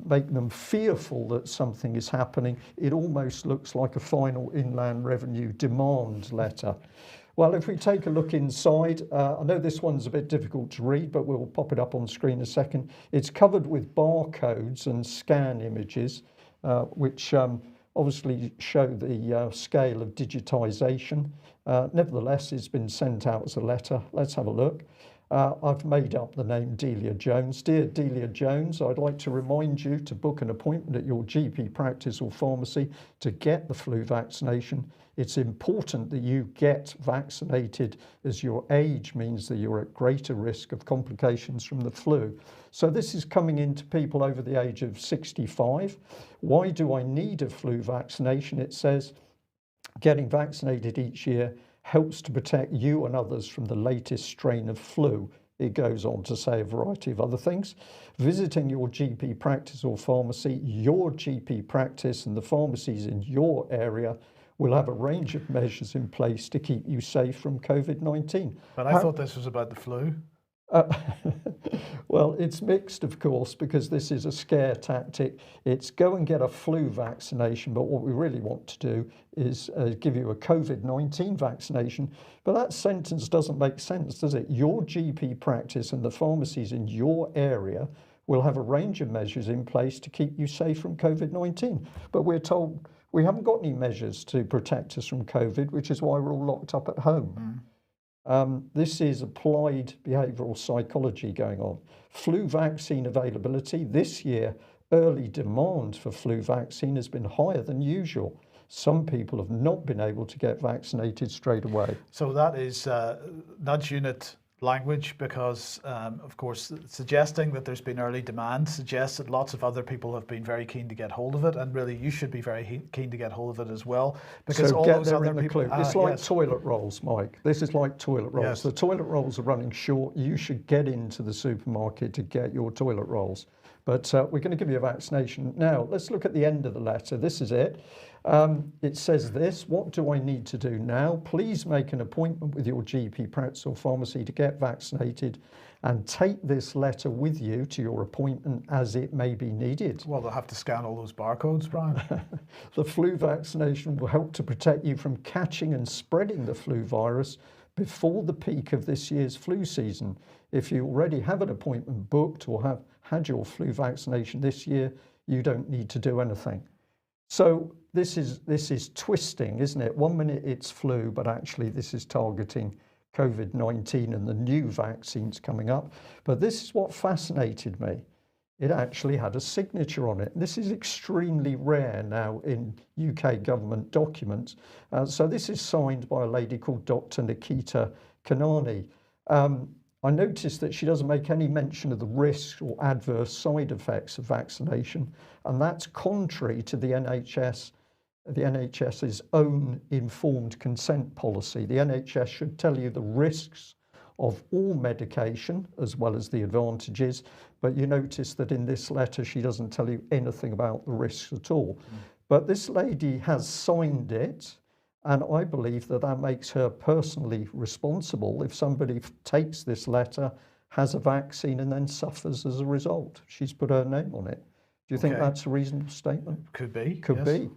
make them fearful that something is happening. It almost looks like a final Inland Revenue demand letter. Well, if we take a look inside, I know this one's a bit difficult to read, but we'll pop it up on screen in a second. It's covered with barcodes and scan images, which obviously show the scale of digitisation. Nevertheless, it's been sent out as a letter. Let's have a look. I've made up the name Delia Jones. Dear Delia Jones, I'd like to remind you to book an appointment at your GP practice or pharmacy to get the flu vaccination. It's important that you get vaccinated, as your age means that you're at greater risk of complications from the flu. So this is coming into people over the age of 65. Why do I need a flu vaccination? It says, getting vaccinated each year helps to protect you and others from the latest strain of flu. It goes on to say a variety of other things. Visiting your GP practice or pharmacy, your GP practice and the pharmacies in your area will have a range of measures in place to keep you safe from COVID-19. But I thought this was about the flu. Well, it's mixed, of course, because this is a scare tactic. It's go and get a flu vaccination, but what we really want to do is give you a COVID-19 vaccination. But that sentence doesn't make sense, does it? Your GP practice and the pharmacies in your area will have a range of measures in place to keep you safe from COVID-19. But we're told we haven't got any measures to protect us from COVID, which is why we're all locked up at home. This is applied behavioural psychology going on. Flu vaccine availability. This year, early demand for flu vaccine has been higher than usual. Some people have not been able to get vaccinated straight away. So that is nudge unit language because, of course, suggesting that there's been early demand suggests that lots of other people have been very keen to get hold of it, and really you should be very keen to get hold of it as well. Because so all get those there other in the people, clue. It's like yes. toilet rolls, Mike. This is like toilet rolls. Yes. The toilet rolls are running short. You should get into the supermarket to get your toilet rolls. But we're going to give you a vaccination. Now, let's look at the end of the letter. This is it. It says this: what do I need to do now? Please make an appointment with your GP practice or pharmacy to get vaccinated and take this letter with you to your appointment as it may be needed. Well, they'll have to scan all those barcodes, Brian. The flu vaccination will help to protect you from catching and spreading the flu virus before the peak of this year's flu season. If you already have an appointment booked or have had your flu vaccination this year, you don't need to do anything. So this is twisting, isn't it? 1 minute it's flu, but actually this is targeting COVID-19 and the new vaccines coming up. But this is what fascinated me. It actually had a signature on it. This is extremely rare now in UK government documents. So this is signed by a lady called Dr. Nikita Kanani. I noticed that she doesn't make any mention of the risks or adverse side effects of vaccination, and that's contrary to the NHS's own informed consent policy. The NHS should tell you the risks of all medication as well as the advantages, but you notice that in this letter she doesn't tell you anything about the risks at all. But this lady has signed it, and I believe that that makes her personally responsible if somebody takes this letter, has a vaccine and then suffers as a result. She's put her name on it. Do you think that's a reasonable statement? Could be. Could be.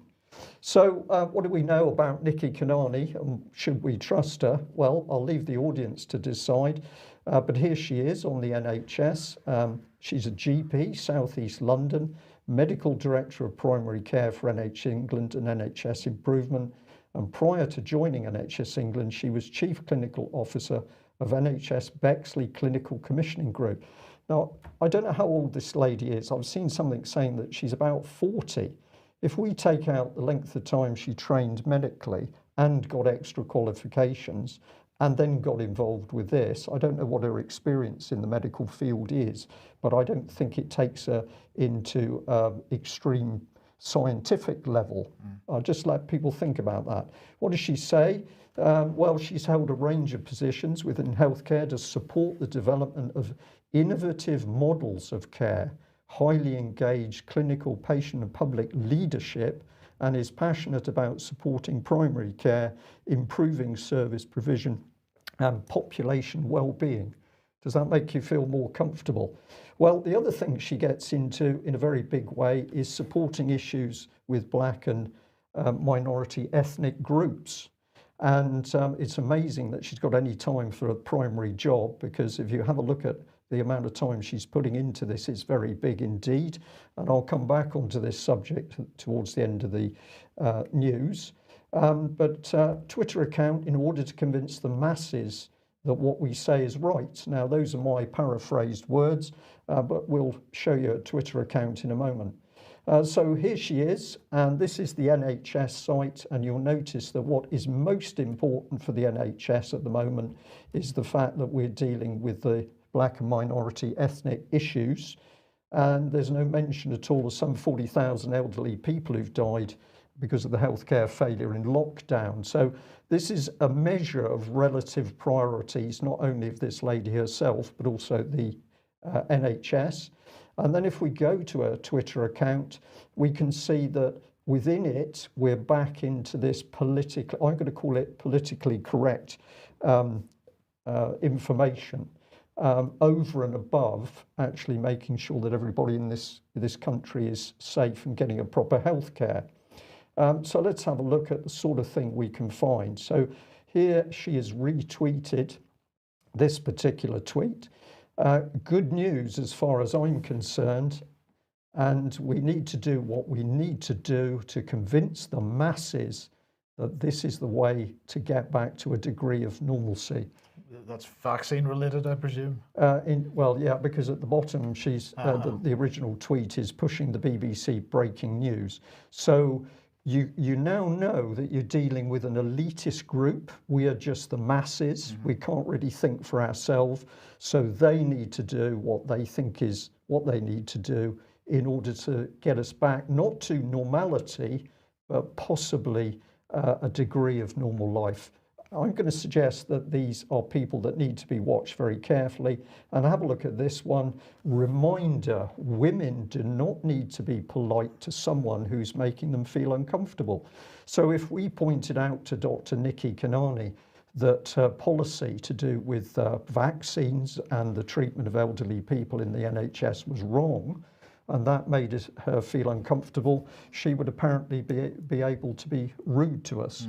So what do we know about Nikki Kanani, and should we trust her? Well, I'll leave the audience to decide, but here she is on the NHS. She's a GP, South East London, Medical Director of Primary Care for NHS England and NHS Improvement, and prior to joining NHS England, she was Chief Clinical Officer of NHS Bexley Clinical Commissioning Group. Now, I don't know how old this lady is. I've seen something saying that she's about 40. If we take out the length of time she trained medically and got extra qualifications and then got involved with this, I don't know what her experience in the medical field is, but I don't think it takes her into extreme scientific level. I'll just let people think about that. What does she say? Well, she's held a range of positions within healthcare to support the development of innovative models of care, highly engaged clinical, patient and public leadership, and is passionate about supporting primary care, improving service provision and population well-being. Does that make you feel more comfortable? Well, the other thing she gets into in a very big way is supporting issues with black and minority ethnic groups. And it's amazing that she's got any time for a primary job, because if you have a look at the amount of time she's putting into this, it's very big indeed. And I'll come back onto this subject towards the end of the news. But Twitter account, in order to convince the masses that what we say is right. Now, those are my paraphrased words, but we'll show you a Twitter account in a moment. So here she is, and this is the NHS site, and you'll notice that what is most important for the NHS at the moment is the fact that we're dealing with the black and minority ethnic issues, and there's no mention at all of some 40,000 elderly people who've died because of the healthcare failure in lockdown. So this is a measure of relative priorities, not only of this lady herself, but also the NHS. And then if we go to her Twitter account, we can see that within it, we're back into this political, I'm going to call it politically correct information, over and above actually making sure that everybody in this country is safe and getting a proper health care. So let's have a look at the sort of thing we can find. So here she has retweeted this particular tweet. Good news as far as I'm concerned, and we need to do what we need to do to convince the masses that this is the way to get back to a degree of normalcy. That's vaccine related, I presume? Well, yeah, because at the bottom, she's the original tweet is pushing the BBC breaking news. So you now know that you're dealing with an elitist group. We are just the masses. We can't really think for ourselves. So they need to do what they think is what they need to do in order to get us back, not to normality, but possibly a degree of normal life. I'm going to suggest that these are people that need to be watched very carefully. And have a look at this one. Reminder, women do not need to be polite to someone who's making them feel uncomfortable. So if we pointed out to Dr. Nikki Kanani that policy to do with vaccines and the treatment of elderly people in the NHS was wrong, and that made her feel uncomfortable, she would apparently be able to be rude to us.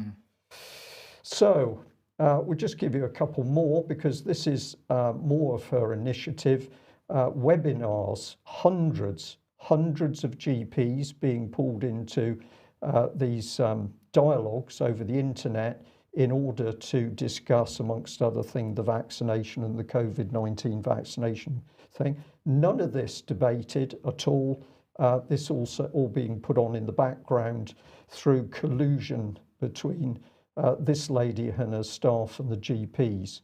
So we'll just give you a couple more because this is more of her initiative. Webinars, hundreds of GPs being pulled into these dialogues over the internet in order to discuss, amongst other things, the vaccination and the COVID-19 vaccination thing. None of this debated at all. This also all being put on in the background through collusion between this lady and her staff and the GPs.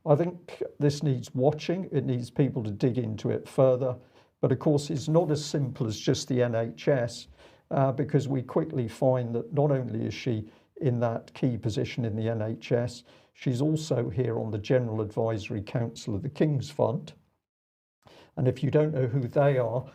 I think this needs watching. It needs people to dig into it further. But of course, it's not as simple as just the NHS, because we quickly find that not only is she in that key position in the NHS, she's also here on the General Advisory Council of the King's Fund. And if you don't know who they are,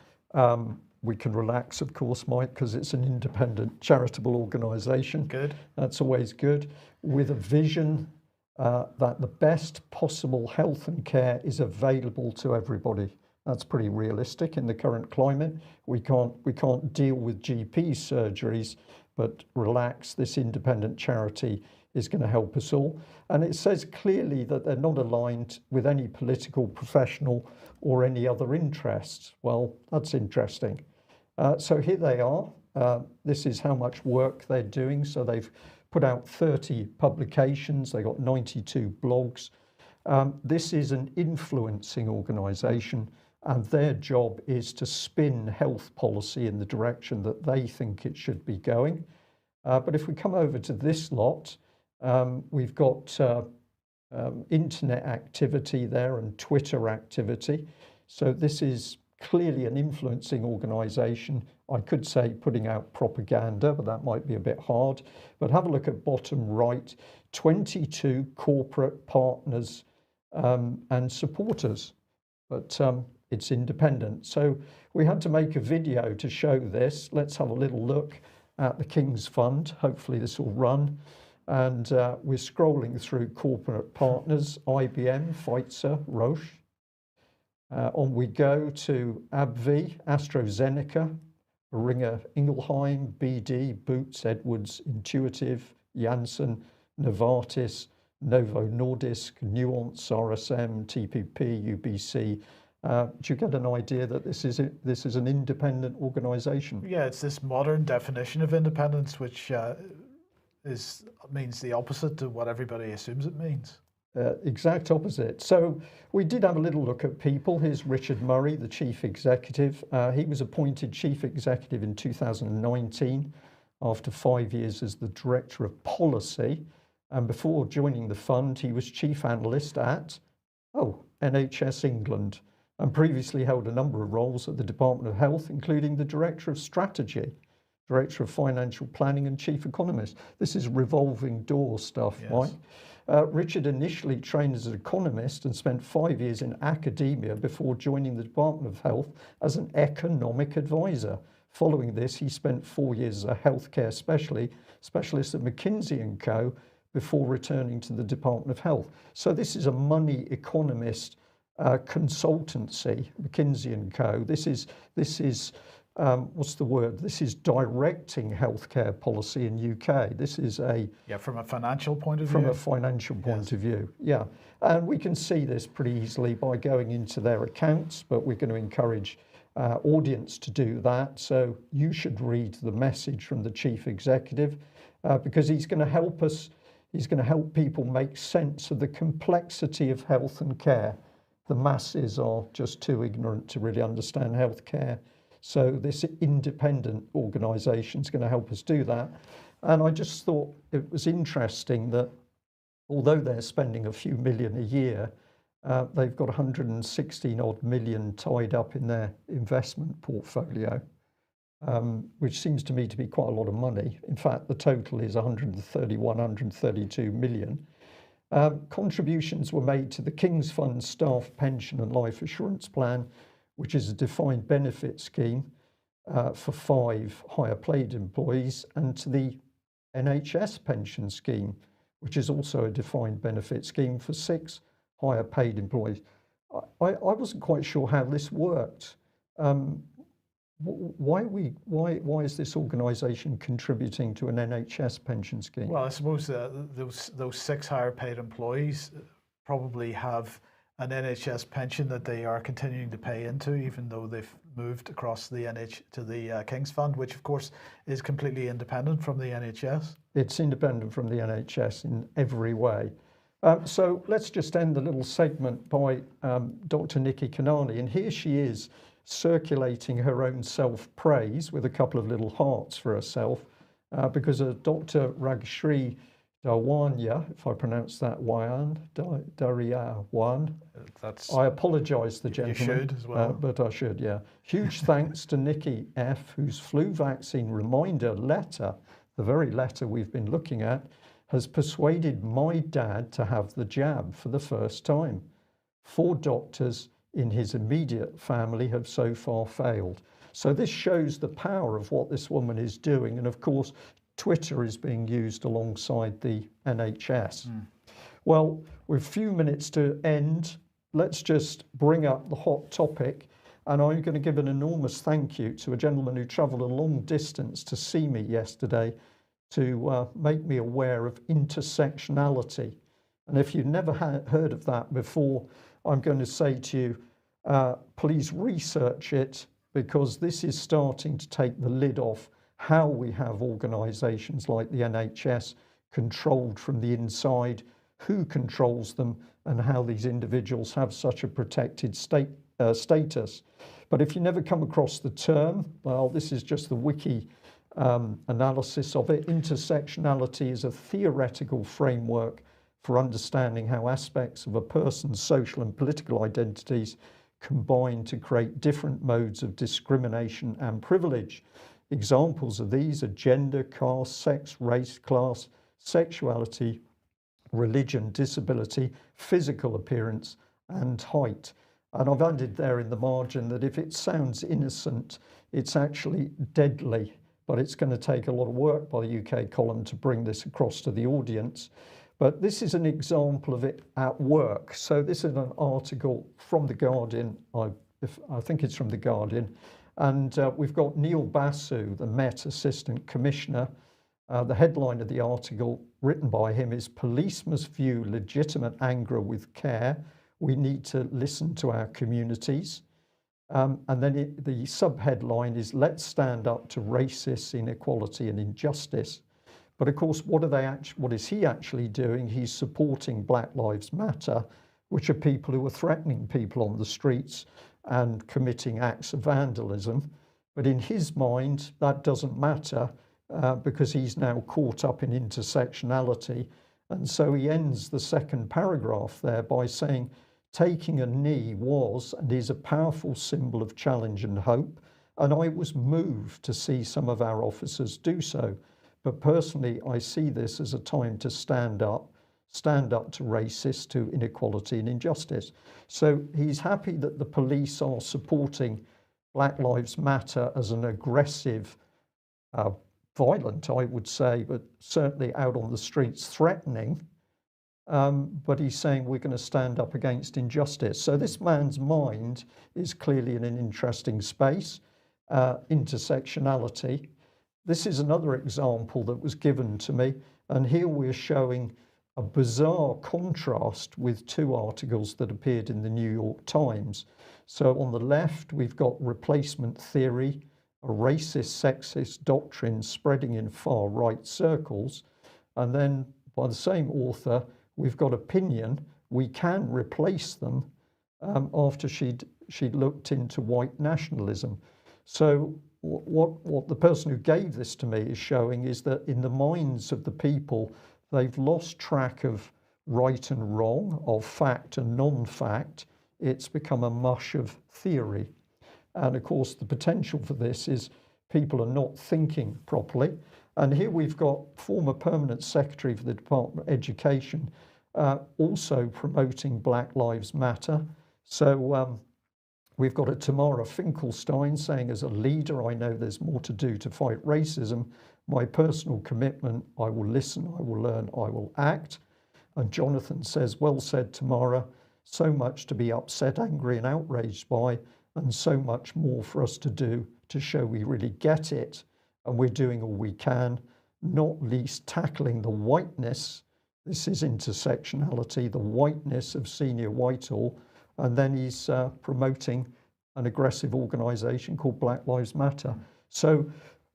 we can relax, of course, Mike, because it's an independent charitable organisation. Good. That's always good, with a vision that the best possible health and care is available to everybody. That's pretty realistic in the current climate. We can't deal with GP surgeries, but relax, this independent charity is going to help us all. And it says clearly that they're not aligned with any political, professional, or any other interests. Well, that's interesting. So here they are. This is how much work they're doing. So they've put out 30 publications. They got 92 blogs. This is an influencing organisation, and their job is to spin health policy in the direction that they think it should be going. But if we come over to this lot, we've got internet activity there and Twitter activity. So this is clearly an influencing organisation. I could say putting out propaganda, but that might be a bit hard. But have a look at bottom right, 22 corporate partners and supporters, but it's independent. So we had to make a video to show this. Let's have a little look at the King's Fund. Hopefully this will run. And we're scrolling through corporate partners, IBM, Pfizer, Roche. On we go to AbbVie, AstraZeneca, Boehringer Ingelheim, BD, Boots, Edwards, Intuitive, Janssen, Novartis, Novo Nordisk, Nuance, RSM, TPP, UBC. Do you get an idea that this is an independent organisation? Yeah, it's this modern definition of independence, which means the opposite to what everybody assumes it means. Exact opposite. So we did have a little look at people. Here's Richard Murray, the chief executive. He was appointed chief executive in 2019 after 5 years as the director of policy. And before joining the fund, he was chief analyst at NHS England, and previously held a number of roles at the Department of Health, including the director of strategy Director of Financial Planning and Chief Economist. This is revolving door stuff, Yes. Mike. Richard initially trained as an economist and spent 5 years in academia before joining the Department of Health as an economic advisor. Following this, he spent 4 years as a healthcare specialist at McKinsey & Co. before returning to the Department of Health. So this is a money economist consultancy, McKinsey & Co. This is what's the word? This is directing healthcare policy in UK. This is from a financial point of view. From a financial point of view, yeah. And we can see this pretty easily by going into their accounts, but we're going to encourage audience to do that. So you should read the message from the chief executive because he's going to help us. He's going to help people make sense of the complexity of health and care. The masses are just too ignorant to really understand healthcare. So this independent organisation is going to help us do that. And I just thought it was interesting that although they're spending a few million a year, they've got 116 odd million tied up in their investment portfolio, which seems to me to be quite a lot of money. In fact, the total is 132 million. Contributions were made to the King's Fund Staff Pension and Life Assurance Plan, which is a defined benefit scheme for 5 higher paid employees, and to the NHS pension scheme, which is also a defined benefit scheme for 6 higher paid employees. I wasn't quite sure how this worked. Why is this organisation contributing to an NHS pension scheme? Well, I suppose those 6 higher paid employees probably have an NHS pension that they are continuing to pay into, even though they've moved across the King's Fund, which of course is completely independent from the NHS. It's independent from the NHS in every way. So let's just end the little segment by Dr. Nikki Kanani, and here she is circulating her own self-praise with a couple of little hearts for herself, because Dr. Ragshri Dawanya, if I pronounce that Dariyawan. I apologise, the gentleman. You should as well. But I should, yeah. Huge thanks to Nikki F., whose flu vaccine reminder letter, the very letter we've been looking at, has persuaded my dad to have the jab for the first time. 4 doctors in his immediate family have so far failed. So this shows the power of what this woman is doing. And of course, Twitter is being used alongside the NHS. Well, with a few minutes to end, let's just bring up the hot topic. And I'm going to give an enormous thank you to a gentleman who travelled a long distance to see me yesterday to make me aware of intersectionality. And if you've never heard of that before, I'm going to say to you, please research it, because this is starting to take the lid off how we have organisations like the NHS controlled from the inside, who controls them, and how these individuals have such a protected status. But if you never come across the term, well, this is just the wiki analysis of it. Intersectionality is a theoretical framework for understanding how aspects of a person's social and political identities combine to create different modes of discrimination and privilege. Examples of these are gender, caste, sex, race, class, sexuality, religion, disability, physical appearance, and height. And I've added there in the margin that if it sounds innocent, it's actually deadly, but it's going to take a lot of work by the UK column to bring this across to the audience. But this is an example of it at work. So this is an article from The Guardian. I think it's from The Guardian. And we've got Neil Basu, the Met Assistant Commissioner. The headline of the article written by him is "Police must view legitimate anger with care. We need to listen to our communities." And then the sub-headline is "Let's stand up to racist inequality and injustice." But of course, what is he actually doing? He's supporting Black Lives Matter, which are people who are threatening people on the streets and committing acts of vandalism. But in his mind, that doesn't matter because he's now caught up in intersectionality. And so he ends the second paragraph there by saying, "Taking a knee was and is a powerful symbol of challenge and hope, And I was moved to see some of our officers do so. But personally, I see this as a time to stand up to racism, to inequality and injustice. So he's happy that the police are supporting Black Lives Matter as an aggressive, violent, I would say, but certainly out on the streets threatening. But he's saying we're going to stand up against injustice. So this man's mind is clearly in an interesting space, intersectionality. This is another example that was given to me. And here we're showing a bizarre contrast with two articles that appeared in the New York Times. So on the left, we've got replacement theory, a racist, sexist doctrine spreading in far-right circles. And then by the same author, we've got opinion, we can replace them, after she'd looked into white nationalism. So what the person who gave this to me is showing is that in the minds of the people, they've lost track of right and wrong, of fact and non-fact. It's become a mush of theory. And of course, the potential for this is people are not thinking properly. And here we've got former permanent secretary for the Department of Education also promoting Black Lives Matter. So we've got a Tamara Finkelstein saying, as a leader, I know there's more to do to fight racism. My personal commitment, I will listen, I will learn, I will act. And Jonathan says, well said, Tamara, so much to be upset, angry and outraged by, and so much more for us to do to show we really get it. And we're doing all we can, not least tackling the whiteness. This is intersectionality, the whiteness of Senior Whitehall. And then he's promoting an aggressive organisation called Black Lives Matter. So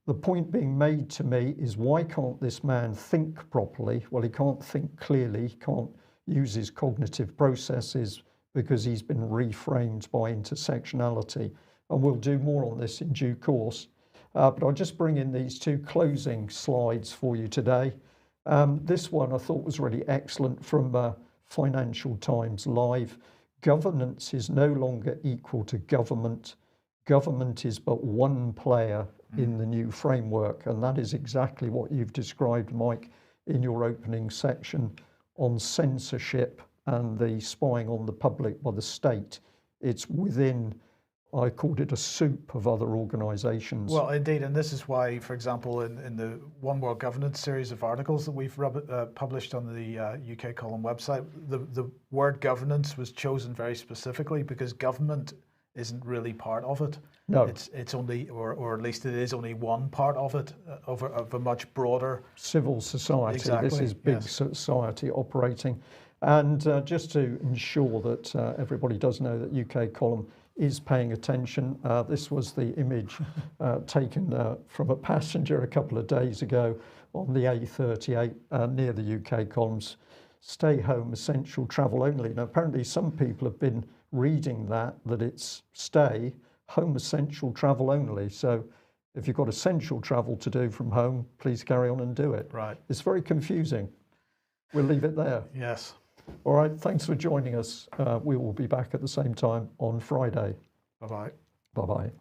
the point being made to me is, why can't this man think properly? Well, he can't think clearly, he can't use his cognitive processes because he's been reframed by intersectionality. And we'll do more on this in due course. But I'll just bring in these two closing slides for you today. This one I thought was really excellent from Financial Times Live. Governance is no longer equal to government. Government is but one player in the new framework. And that is exactly what you've described, Mike, in your opening section on censorship and the spying on the public by the state. It's within, I called it a soup of other organisations. Well, indeed, and this is why, for example, in the One World Governance series of articles that we've published on the UK Column website, the word governance was chosen very specifically because government isn't really part of it. No, it's only, or at least it is only one part of it, of a much broader civil society. Exactly, this is big yes. society operating. And just to ensure that everybody does know that UK Column is paying attention, this was the image taken from a passenger a couple of days ago on the A38 near the UK Columns. Stay home, essential travel only. Now, apparently some people have been reading that it's stay home, essential travel only. So if you've got essential travel to do from home, please carry on and do it. Right. It's very confusing. We'll leave it there. Yes. All right, thanks for joining us. We will be back at the same time on Friday. Bye-bye. Bye-bye.